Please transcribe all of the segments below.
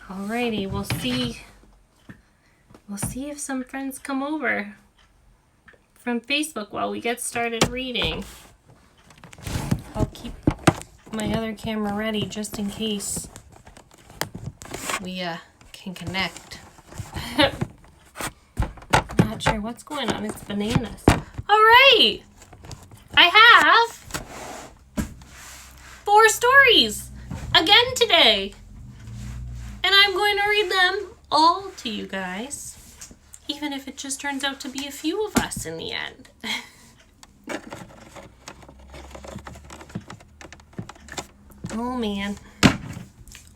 Alrighty, we'll see. We'll see if some friends come over from Facebook while we get started reading. I'll keep my other camera ready just in case we can connect. Not sure what's going on. It's bananas. Alright! I have 4 stories again today. And I'm going to read them all to you guys, even if it just turns out to be a few of us in the end. Oh man.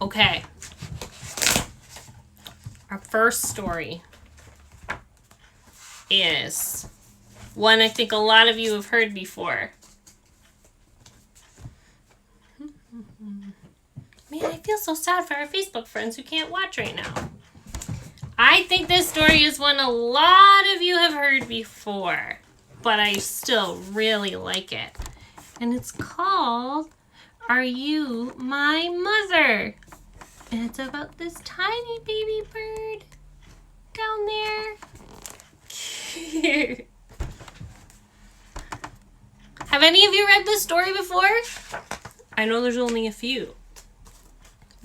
Okay. Our first story is one I think a lot of you have heard before. Man, I feel so sad for our Facebook friends who can't watch right now. I think this story is one a lot of you have heard before, but I still really like it. And it's called Are You My Mother? And it's about this tiny baby bird down there. Have any of you read this story before? I know there's only a few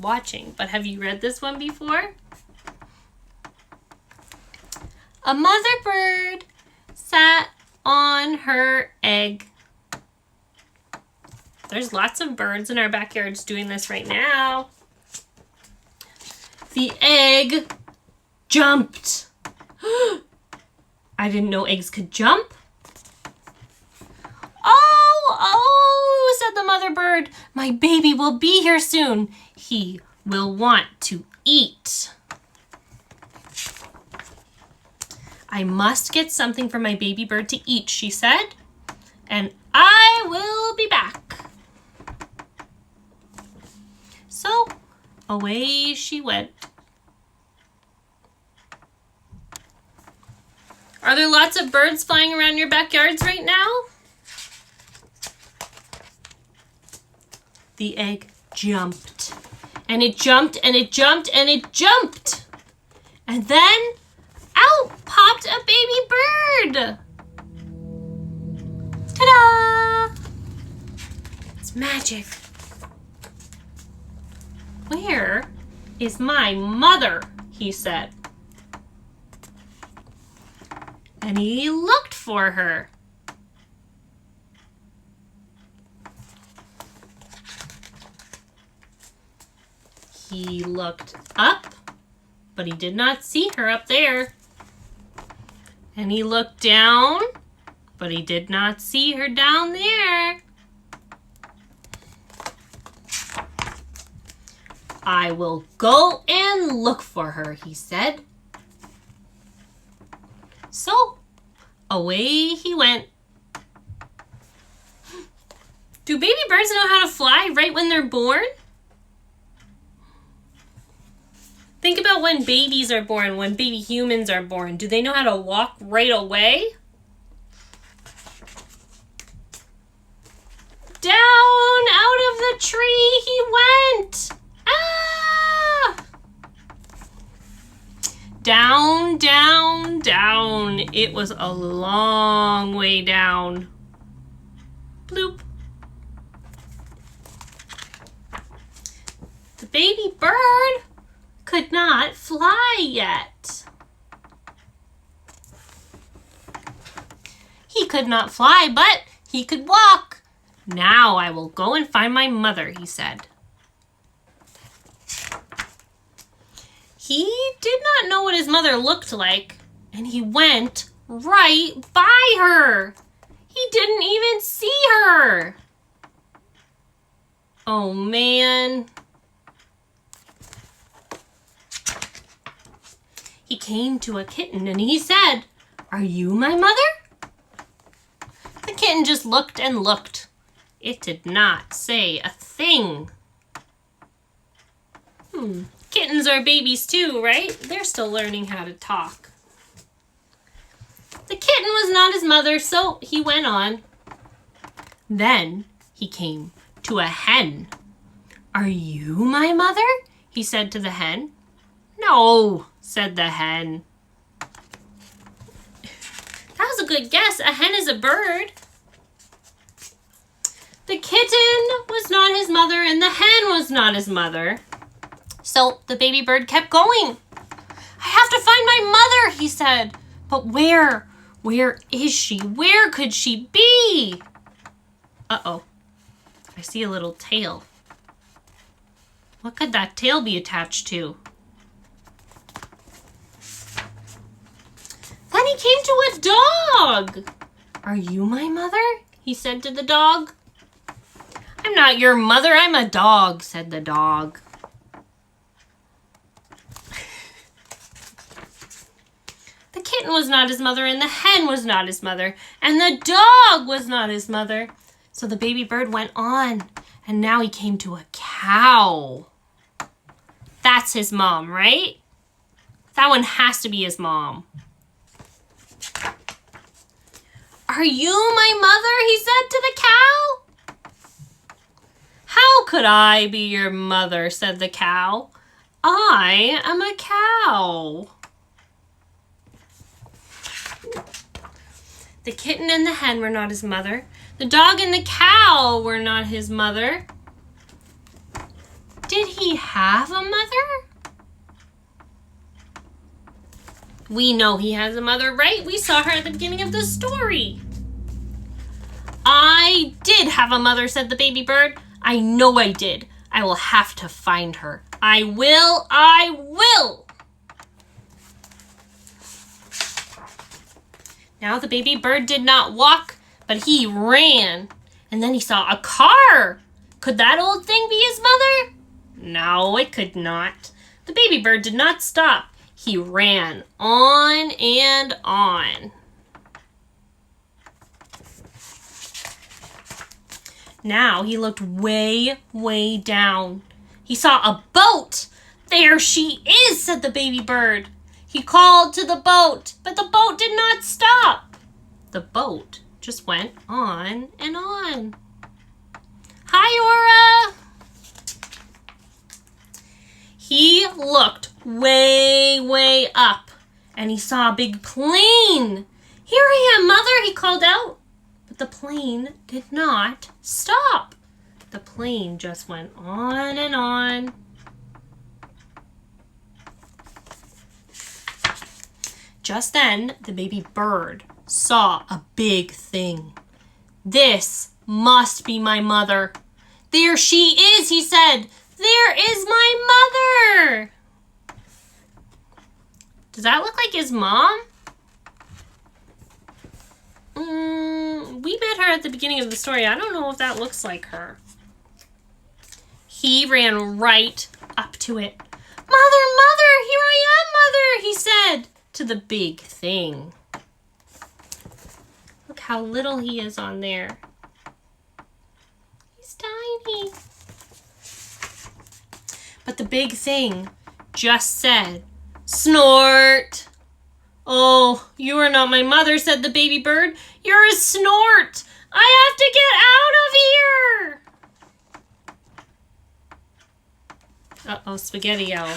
watching, but have you read this one before? A mother bird sat on her egg. There's lots of birds in our backyards doing this right now. The egg jumped. I didn't know eggs could jump. Oh, said the mother bird. My baby will be here soon. He will want to eat. I must get something for my baby bird to eat, she said, and I will be back. So, away she went. Are there lots of birds flying around your backyards right now? The egg jumped. And it jumped, and it jumped, and it jumped. And then, out popped a baby bird. Ta-da! It's magic. Where is my mother? He said. And he looked for her. He looked up, but he did not see her up there. And he looked down, but he did not see her down there. I will go and look for her, he said. So, away he went. Do baby birds know how to fly right when they're born? Think about when babies are born, when baby humans are born. Do they know how to walk right away? Down out of the tree he went. Ah! Down, down, down. It was a long way down. Bloop. The baby bird could not fly yet. He could not fly, but he could walk. Now I will go and find my mother, he said. He did not know what his mother looked like, and he went right by her. He didn't even see her. Oh, man. He came to a kitten and he said, Are you my mother? The kitten just looked and looked. It did not say a thing. Kittens are babies too, right? They're still learning how to talk. The kitten was not his mother, so he went on. Then he came to a hen. Are you my mother? He said to the hen. No, said the hen. That was a good guess. A hen is a bird. The kitten was not his mother and the hen was not his mother. So the baby bird kept going. I have to find my mother, he said. But where? Where is she? Where could she be? Uh-oh. I see a little tail. What could that tail be attached to? Then he came to a dog. Are you my mother? He said to the dog. I'm not your mother, I'm a dog, said the dog. The kitten was not his mother, and the hen was not his mother, and the dog was not his mother. So the baby bird went on, and now he came to a cow. That's his mom, right? That one has to be his mom. Are you my mother? He said to the cow. How could I be your mother? Said the cow. I am a cow. The kitten and the hen were not his mother. The dog and the cow were not his mother. Did he have a mother? We know he has a mother, right? We saw her at the beginning of the story. I did have a mother, said the baby bird. I know I did. I will have to find her. I will. Now the baby bird did not walk, but he ran. And then he saw a car. Could that old thing be his mother? No, it could not. The baby bird did not stop. He ran on and on. Now he looked way, way down. He saw a boat. There she is, said the baby bird. He called to the boat, but the boat did not stop. The boat just went on and on. Hi, Aura. He looked way, way up, and he saw a big plane. Here I am, Mother, he called out. But the plane did not stop. The plane just went on and on. Just then, the baby bird saw a big thing. This must be my mother. There she is, he said. There is my mother. Does that look like his mom? We met her at the beginning of the story. I don't know if that looks like her. He ran right up to it. Mother, mother, here I am, mother, he said to the big thing. Look how little he is on there. He's tiny. But the big thing just said, snort. Oh, you are not my mother, said the baby bird. You're a snort. I have to get out of here. Uh-oh, Spaghetti-O.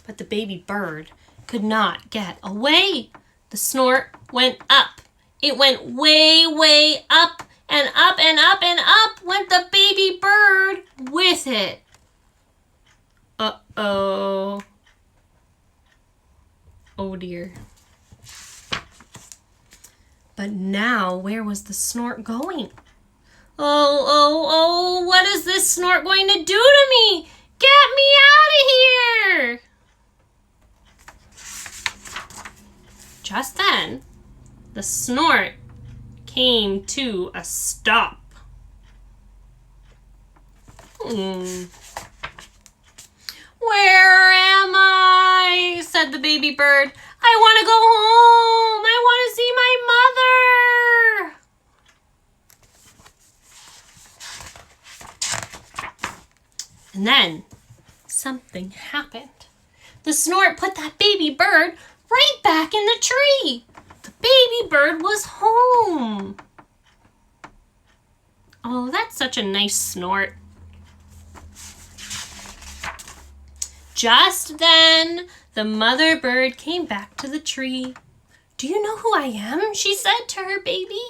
But the baby bird could not get away. The snort went up. It went way, way up, and up and up and up went the baby bird with it. Uh-oh. Oh dear. But now, where was the snort going? Oh, what is this snort going to do to me? Get me out of here! Just then, the snort came to a stop. Where am I? Said the baby bird. I want to go home. I want to see my mother. And then something happened. The snort put that baby bird right back in the tree. The baby bird was home. Oh, that's such a nice snort. Just then, the mother bird came back to the tree. "Do you know who I am?" she said to her baby.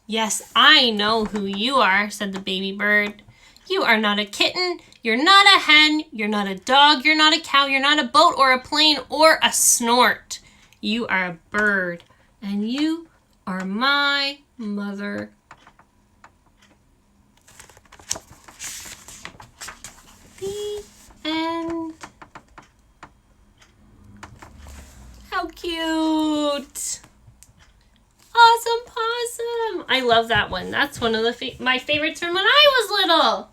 "Yes, I know who you are," said the baby bird. "You are not a kitten, you're not a hen, you're not a dog, you're not a cow, you're not a boat or a plane or a snort. You are a bird, and you are my mother." The end. How cute. Awesome possum. I love that one. That's one of my favorites from when I was little.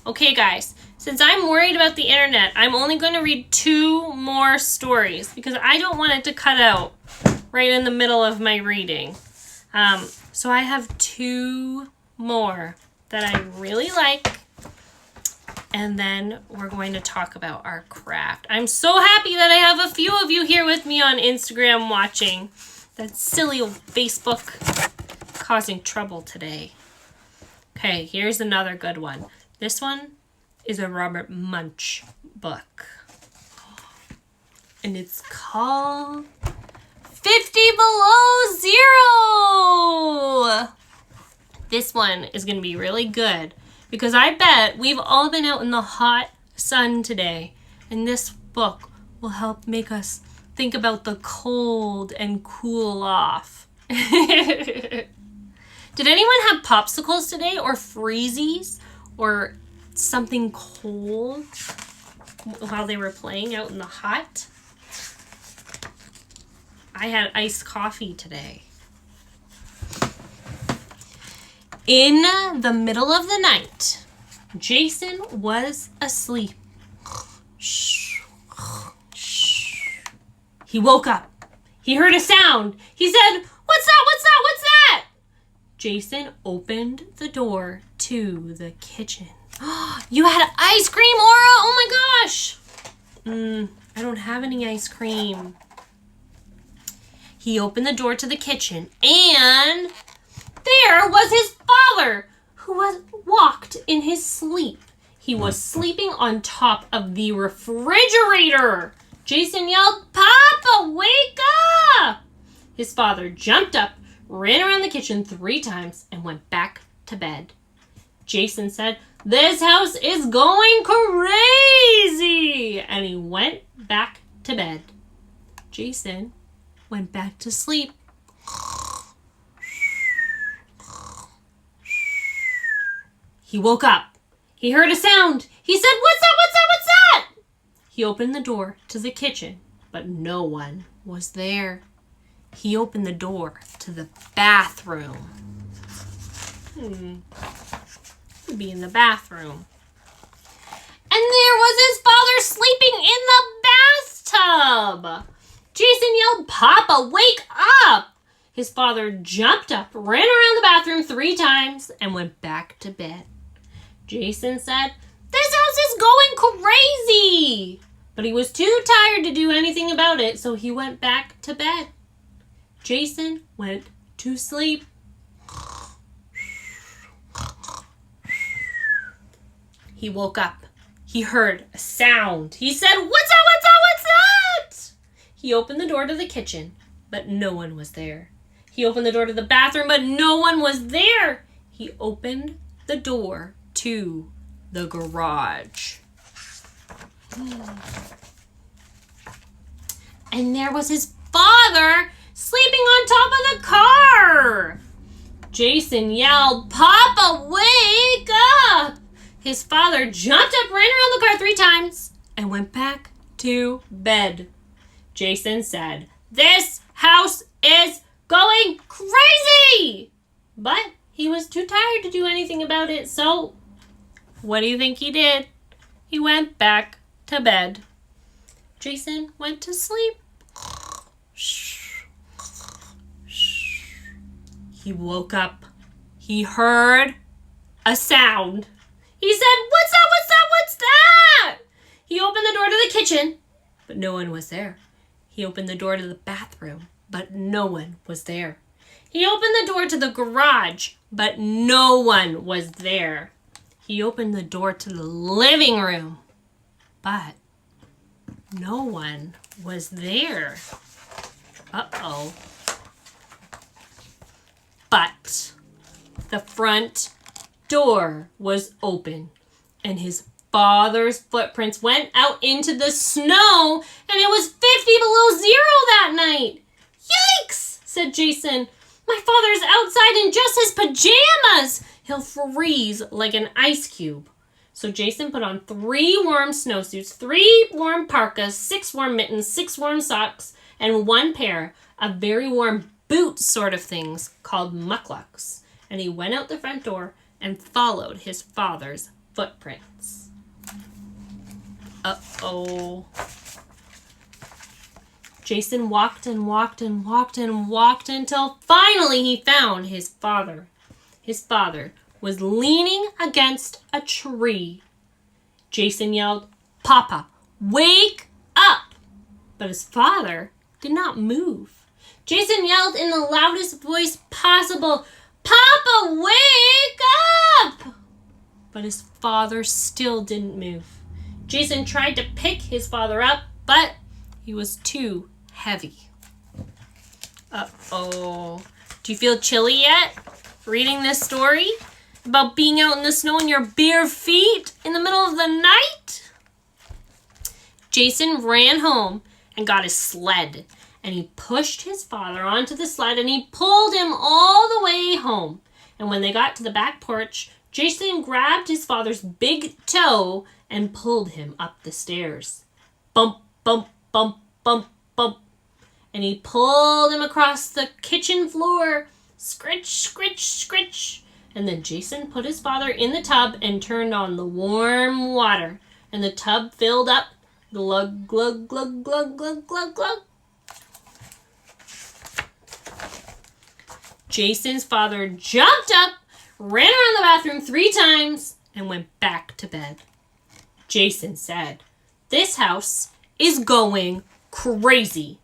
Okay, guys. Since I'm worried about the internet, I'm only going to read 2 more stories because I don't want it to cut out right in the middle of my reading. So I have 2 more that I really like. And then we're going to talk about our craft. I'm so happy that I have a few of you here with me on Instagram watching. That silly old Facebook causing trouble today. Okay, here's another good one. This one is a Robert Munsch book. And it's called 50 Below Zero. This one is going to be really good because I bet we've all been out in the hot sun today. And this book will help make us think about the cold and cool off. Did anyone have popsicles today or freezies or something cold while they were playing out in the hot? I had iced coffee today. In the middle of the night, Jason was asleep. He woke up. He heard a sound. He said, "What's that? What's that? What's that?" Jason opened the door to the kitchen. "You had ice cream, Aura? Oh my gosh." I don't have any ice cream." He opened the door to the kitchen and there was his father who was walked in his sleep. He was sleeping on top of the refrigerator. Jason yelled, "Papa, wake up!" His father jumped up, ran around the kitchen 3 times, and went back to bed. Jason said, "This house is going crazy!" And he went back to bed. Jason went back to sleep. He woke up. He heard a sound. He said, "What's that? What's that? What's that?" He opened the door to the kitchen, but no one was there. He opened the door to the bathroom. He'd be in the bathroom. And there was his father sleeping in the bathtub. Jason yelled, "Papa, wake up!" His father jumped up, ran around the bathroom 3 times, and went back to bed. Jason said, "This house is going crazy!" But he was too tired to do anything about it, so he went back to bed. Jason went to sleep. He woke up. He heard a sound. He said, "What's that? What's that? What's that?" He opened the door to the kitchen, but no one was there. He opened the door to the bathroom, but no one was there. He opened the door to the garage. And there was his father sleeping on top of the car. Jason yelled, "Papa, wake up!" His father jumped up, ran around the car 3 times, and went back to bed. Jason said, "This house is going crazy!" But he was too tired to do anything about it, so what do you think he did? He went back to bed. Jason went to sleep. He woke up. He heard a sound. He said, "What's that? What's that? What's that?" He opened the door to the kitchen, but no one was there. He opened the door to the bathroom, but no one was there. He opened the door to the garage, but no one was there. he opened the door to the living room, but no one was there. Uh-oh. But the front door was open, and his father's footprints went out into the snow, and it was 50 below zero that night. Yikes, said Jason. My father's outside in just his pajamas. He'll freeze like an ice cube. So Jason put on 3 warm snowsuits, 3 warm parkas, 6 warm mittens, 6 warm socks, and 1 pair of very warm boot sort of things called mucklucks. And he went out the front door and followed his father's footprints. Uh-oh. Jason walked and walked and walked and walked until finally he found his father. His father was leaning against a tree. Jason yelled, "Papa, wake up!" But his father did not move. Jason yelled in the loudest voice possible, "Papa, wake up!" But his father still didn't move. Jason tried to pick his father up, but he was too heavy. Uh-oh. Do you feel chilly yet? Reading this story about being out in the snow in your bare feet in the middle of the night? Jason ran home and got his sled, and he pushed his father onto the sled, and he pulled him all the way home. And when they got to the back porch, Jason grabbed his father's big toe and pulled him up the stairs. Bump, bump, bump, bump, bump. And he pulled him across the kitchen floor. Scritch, scritch, scritch. And then Jason put his father in the tub and turned on the warm water. And the tub filled up. Glug, glug, glug, glug, glug, glug, glug. Jason's father jumped up, ran around the bathroom 3 times, and went back to bed. Jason said, "This house is going crazy.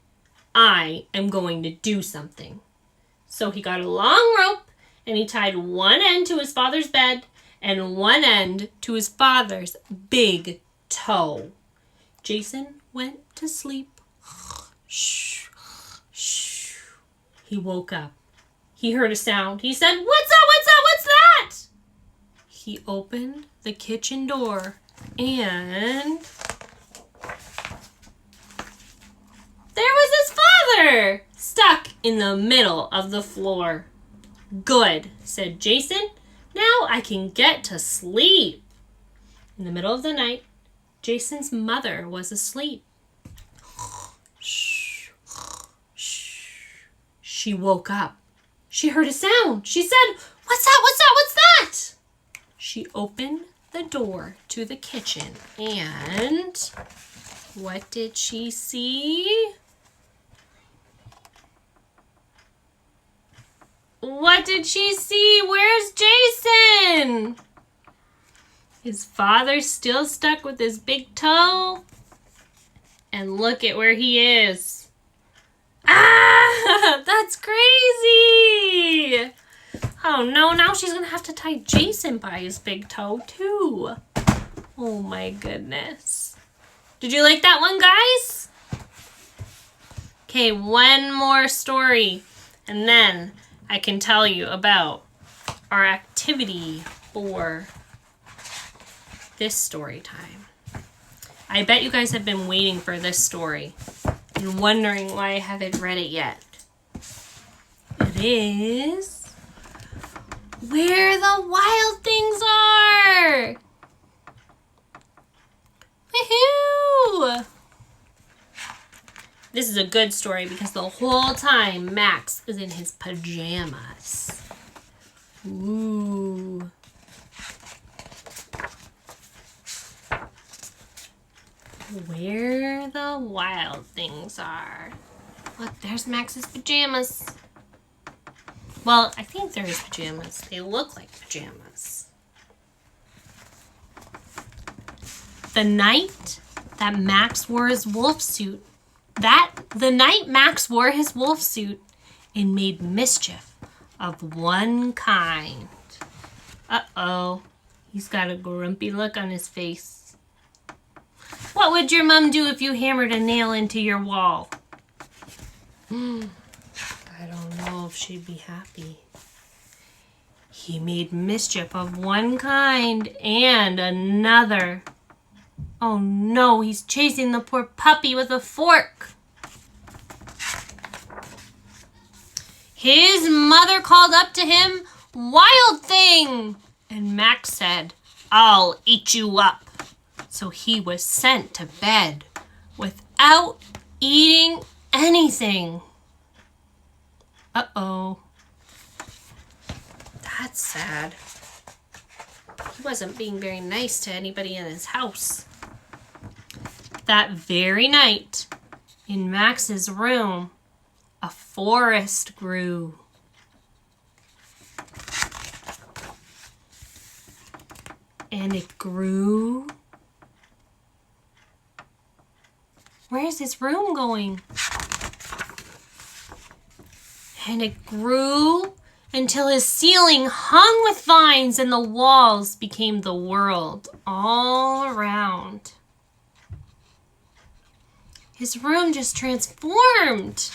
I am going to do something." So he got a long rope, and he tied one end to his father's bed and one end to his father's big toe. Jason went to sleep. Shh, shh. He woke up. He heard a sound. He said, "What's up? What's up? What's that?" He opened the kitchen door, and there was his father, stuck in the middle of the floor. "Good," said Jason. "Now I can get to sleep." In the middle of the night, Jason's mother was asleep. Shh, shh. She woke up. She heard a sound. She said, "What's that? What's that? What's that?" She opened the door to the kitchen, and what did she see? What did she see? Where's Jason? His father's still stuck with his big toe. And look at where he is. Ah, that's crazy. Oh no, now she's gonna have to tie Jason by his big toe too. Oh my goodness. Did you like that one, guys? Okay, one more story, and then I can tell you about our activity for this story time. I bet you guys have been waiting for this story and wondering why I haven't read it yet. It is Where the Wild Things Are! Woohoo! This is a good story because the whole time Max is in his pajamas. Ooh. Where the Wild Things Are. Look, there's Max's pajamas. Well, I think they're his pajamas. They look like pajamas. The night that Max wore his wolf suit, the night Max wore his wolf suit and made mischief of one kind. Uh-oh. He's got a grumpy look on his face. What would your mom do if you hammered a nail into your wall? I don't know if she'd be happy. He made mischief of one kind and another. Oh no, he's chasing the poor puppy with a fork. His mother called up to him, "Wild thing!" And Max said, "I'll eat you up." So he was sent to bed without eating anything. Uh-oh. That's sad. He wasn't being very nice to anybody in his house. That very night, in Max's room, a forest grew. And it grew. Where's his room going? And it grew until his ceiling hung with vines and the walls became the world all around. His room just transformed.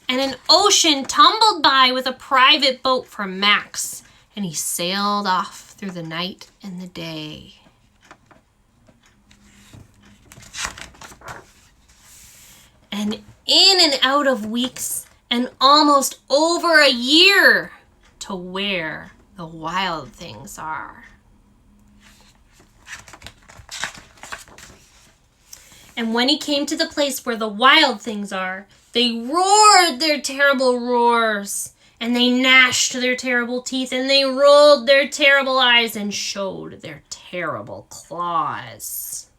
And an ocean tumbled by with a private boat for Max, and he sailed off through the night and the day. And in and out of weeks, and almost over a year to where the wild things are. And when he came to the place where the wild things are, they roared their terrible roars, and they gnashed their terrible teeth, and they rolled their terrible eyes and showed their terrible claws.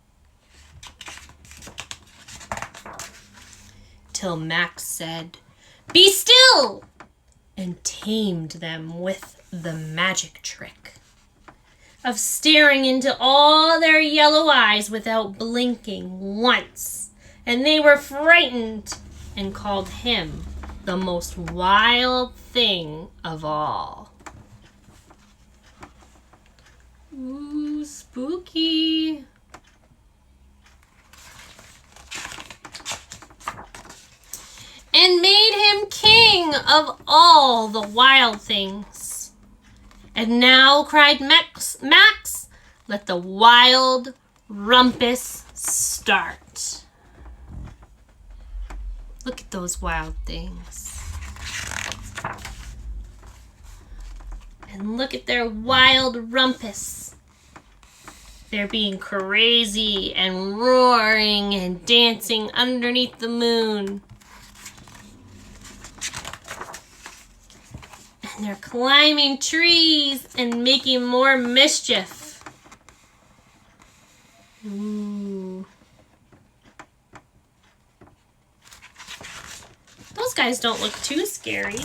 Till Max said, "Be still!" and tamed them with the magic trick of staring into all their yellow eyes without blinking once. And they were frightened and called him the most wild thing of all. Ooh, spooky. And made him king of all the wild things. And now, cried Max, let the wild rumpus start. Look at those wild things. And look at their wild rumpus. They're being crazy and roaring and dancing underneath the moon. And they're climbing trees and making more mischief. Ooh. Those guys don't look too scary.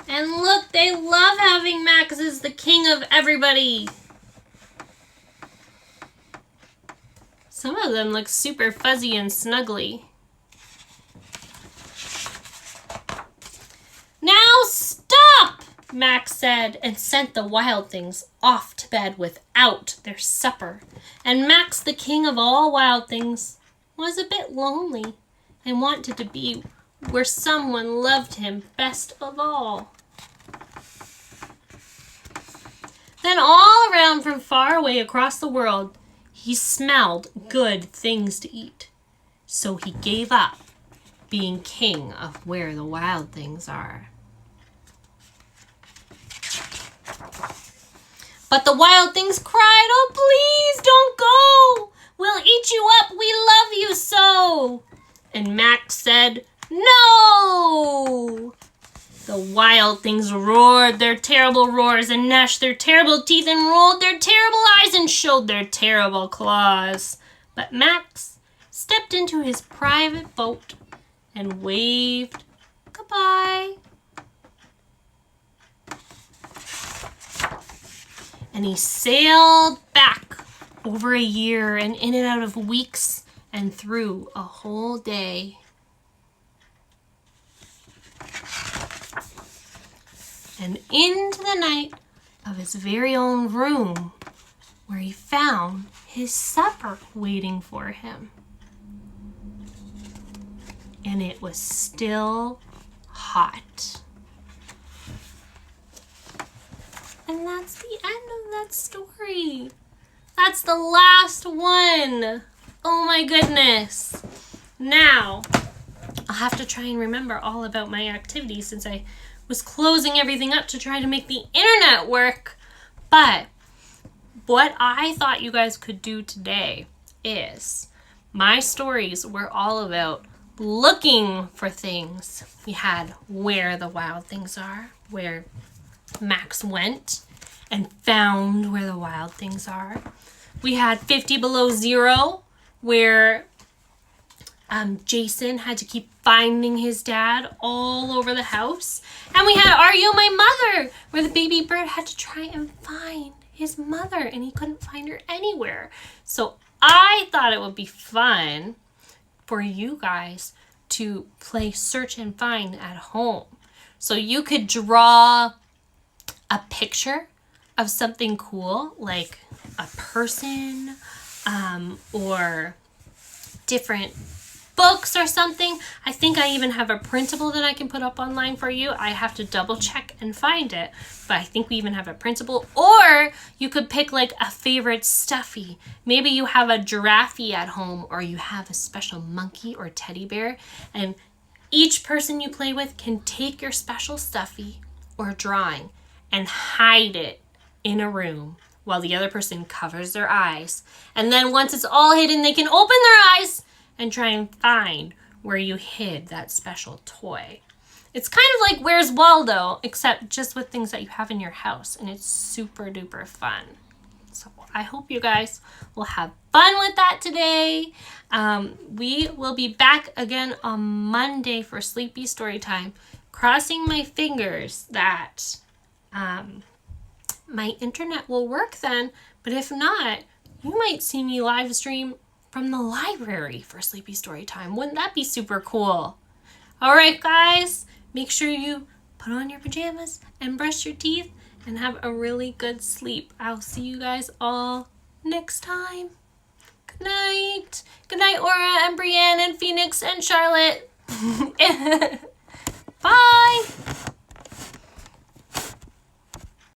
And look, they love having Max as the king of everybody. Some of them look super fuzzy and snuggly. "Now stop!" Max said, and sent the wild things off to bed without their supper. And Max, the king of all wild things, was a bit lonely and wanted to be where someone loved him best of all. Then all around from far away across the world, he smelled good things to eat. So he gave up being king of where the wild things are. But the wild things cried, "Oh, please don't go. We'll eat you up. We love you so." And Max said, "No." The wild things roared their terrible roars and gnashed their terrible teeth and rolled their terrible eyes and showed their terrible claws. But Max stepped into his private boat and waved goodbye. And he sailed back over a year and in and out of weeks and through a whole day. and into the night of his very own room, where he found his supper waiting for him. And it was still hot. And that's the end of that story. That's the last one. Oh my goodness. Now, I'll have to try and remember all about my activities since I was closing everything up to try to make the internet work. But what I thought you guys could do today is my stories were all about looking for things. We had where the wild things are, where Max went and found where the wild things are. We had 50 below zero, where Jason had to keep finding his dad all over the house. And we had Are You My Mother, where the baby bird had to try and find his mother and he couldn't find her anywhere. So I thought it would be fun for you guys to play search and find at home. So you could draw a picture of something cool, like a person, or different books or something. I think I even have a printable that I can put up online for you. I have to double check and find it, but I think we even have a printable. Or you could pick like a favorite stuffy. Maybe you have a giraffe at home, or you have a special monkey or teddy bear, and each person you play with can take your special stuffy or drawing and hide it in a room while the other person covers their eyes. And then once it's all hidden, they can open their eyes and try and find where you hid that special toy. It's kind of like Where's Waldo, except just with things that you have in your house, and it's super duper fun. So I hope you guys will have fun with that today. We will be back again on Monday for Sleepy Story Time. Crossing my fingers that my internet will work then, but if not, you might see me live stream from the library for Sleepy Story Time. Wouldn't that be super cool? All right, guys, make sure you put on your pajamas and brush your teeth and have a really good sleep. I'll see you guys all next time. Good night. Good night, Aura and Brienne and Phoenix and Charlotte. Bye.